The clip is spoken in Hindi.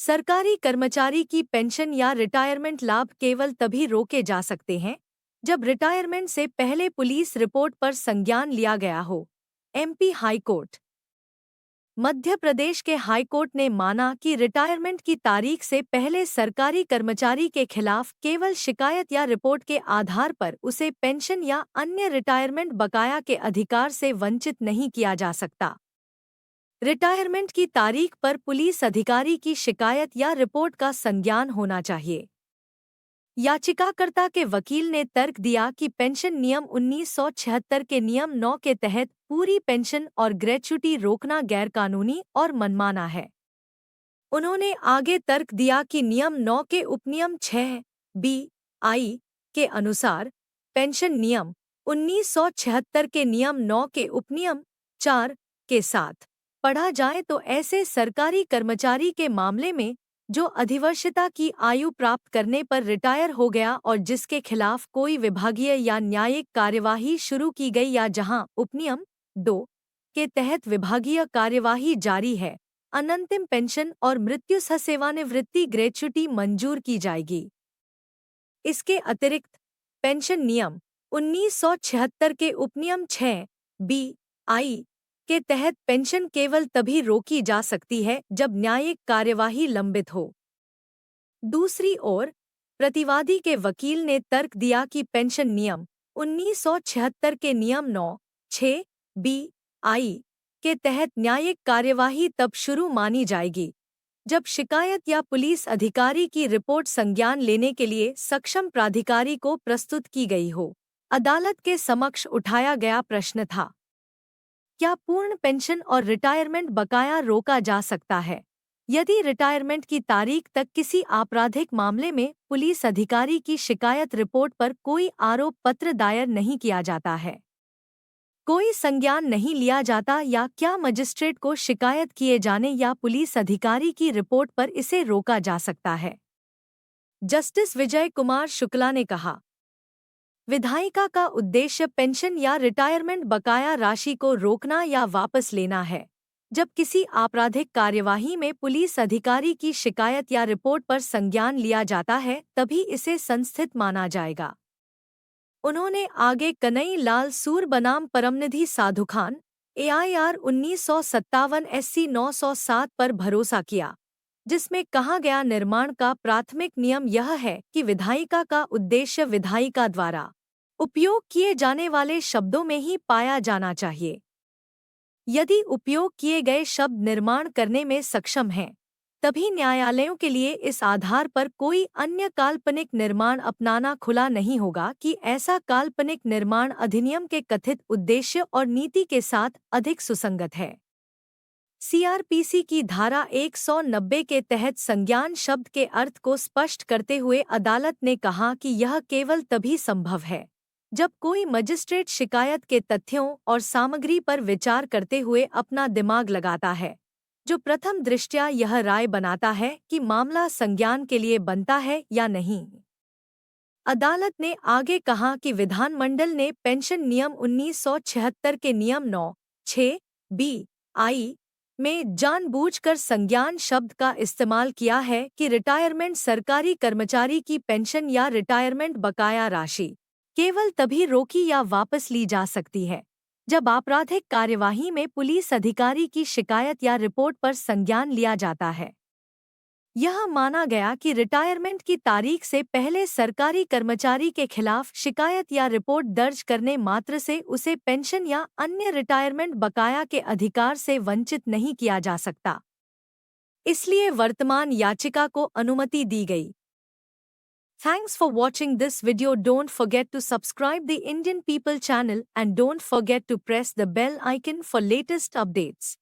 सरकारी कर्मचारी की पेंशन या रिटायरमेंट लाभ केवल तभी रोके जा सकते हैं जब रिटायरमेंट से पहले पुलिस रिपोर्ट पर संज्ञान लिया गया हो। MP high court. मध्य प्रदेश के हाईकोर्ट ने माना कि रिटायरमेंट की तारीख से पहले सरकारी कर्मचारी के खिलाफ केवल शिकायत या रिपोर्ट के आधार पर उसे पेंशन या अन्य रिटायरमेंट बकाया के अधिकार से वंचित नहीं किया जा सकता। रिटायरमेंट की तारीख पर पुलिस अधिकारी की शिकायत या रिपोर्ट का संज्ञान होना चाहिए। याचिकाकर्ता के वकील ने तर्क दिया कि पेंशन नियम 1976 के नियम 9 के तहत पूरी पेंशन और ग्रेच्युटी रोकना गैरकानूनी और मनमाना है। उन्होंने आगे तर्क दिया कि नियम 9 के उपनियम 6(b)(i) के अनुसार पेंशन नियम 1976 के नियम 9 के उपनियम 4 के साथ पढ़ा जाए तो ऐसे सरकारी कर्मचारी के मामले में जो अधिवर्षता की आयु प्राप्त करने पर रिटायर हो गया और जिसके खिलाफ कोई विभागीय या न्यायिक कार्यवाही शुरू की गई या जहां उपनियम 2 के तहत विभागीय कार्यवाही जारी है, अनंतिम पेंशन और मृत्यु सह सेवानिवृत्ति ग्रेच्युटी मंजूर की जाएगी। इसके अतिरिक्त पेंशन नियम 1976 के उपनियम 6(b)(i) के तहत पेंशन केवल तभी रोकी जा सकती है जब न्यायिक कार्यवाही लंबित हो। दूसरी ओर, प्रतिवादी के वकील ने तर्क दिया कि पेंशन नियम 1976 के नियम 9(6)(b)(i) के तहत न्यायिक कार्यवाही तब शुरू मानी जाएगी जब शिकायत या पुलिस अधिकारी की रिपोर्ट संज्ञान लेने के लिए सक्षम प्राधिकारी को प्रस्तुत की गई हो। अदालत के समक्ष उठाया गया प्रश्न था, क्या पूर्ण पेंशन और रिटायरमेंट बकाया रोका जा सकता है यदि रिटायरमेंट की तारीख तक किसी आपराधिक मामले में पुलिस अधिकारी की शिकायत रिपोर्ट पर कोई आरोप पत्र दायर नहीं किया जाता है, कोई संज्ञान नहीं लिया जाता, या क्या मजिस्ट्रेट को शिकायत किए जाने या पुलिस अधिकारी की रिपोर्ट पर इसे रोका जा सकता है। जस्टिस विजय कुमार शुक्ला ने कहा, विधायिका का उद्देश्य पेंशन या रिटायरमेंट बकाया राशि को रोकना या वापस लेना है। जब किसी आपराधिक कार्यवाही में पुलिस अधिकारी की शिकायत या रिपोर्ट पर संज्ञान लिया जाता है तभी इसे संस्थित माना जाएगा। उन्होंने आगे कन्हई लाल सूर बनाम परमनिधि साधु खान AIR 1957 SC 907 पर भरोसा किया, जिसमें कहा गया निर्माण का प्राथमिक नियम यह है कि विधायिका का उद्देश्य विधायिका द्वारा उपयोग किए जाने वाले शब्दों में ही पाया जाना चाहिए। यदि उपयोग किए गए शब्द निर्माण करने में सक्षम हैं, तभी न्यायालयों के लिए इस आधार पर कोई अन्य काल्पनिक निर्माण अपनाना खुला नहीं होगा कि ऐसा काल्पनिक निर्माण अधिनियम के कथित उद्देश्य और नीति के साथ अधिक सुसंगत है। CRPC की धारा 190 के तहत संज्ञान शब्द के अर्थ को स्पष्ट करते हुए अदालत ने कहा कि यह केवल तभी संभव है जब कोई मजिस्ट्रेट शिकायत के तथ्यों और सामग्री पर विचार करते हुए अपना दिमाग लगाता है, जो प्रथम दृष्टया यह राय बनाता है कि मामला संज्ञान के लिए बनता है या नहीं। अदालत ने आगे कहा कि विधानमंडल ने पेंशन नियम 1976 के नियम 9(6)(b)(i) में जानबूझकर संज्ञान शब्द का इस्तेमाल किया है कि रिटायरमेंट सरकारी कर्मचारी की पेंशन या रिटायरमेंट बकाया राशि केवल तभी रोकी या वापस ली जा सकती है जब आपराधिक कार्यवाही में पुलिस अधिकारी की शिकायत या रिपोर्ट पर संज्ञान लिया जाता है। यह माना गया कि रिटायरमेंट की तारीख से पहले सरकारी कर्मचारी के खिलाफ शिकायत या रिपोर्ट दर्ज करने मात्र से उसे पेंशन या अन्य रिटायरमेंट बकाया के अधिकार से वंचित नहीं किया जा सकता। इसलिए वर्तमान याचिका को अनुमति दी गई। Thanks for watching this video. Don't forget to subscribe the Indian People channel and don't forget to press the bell icon for latest updates.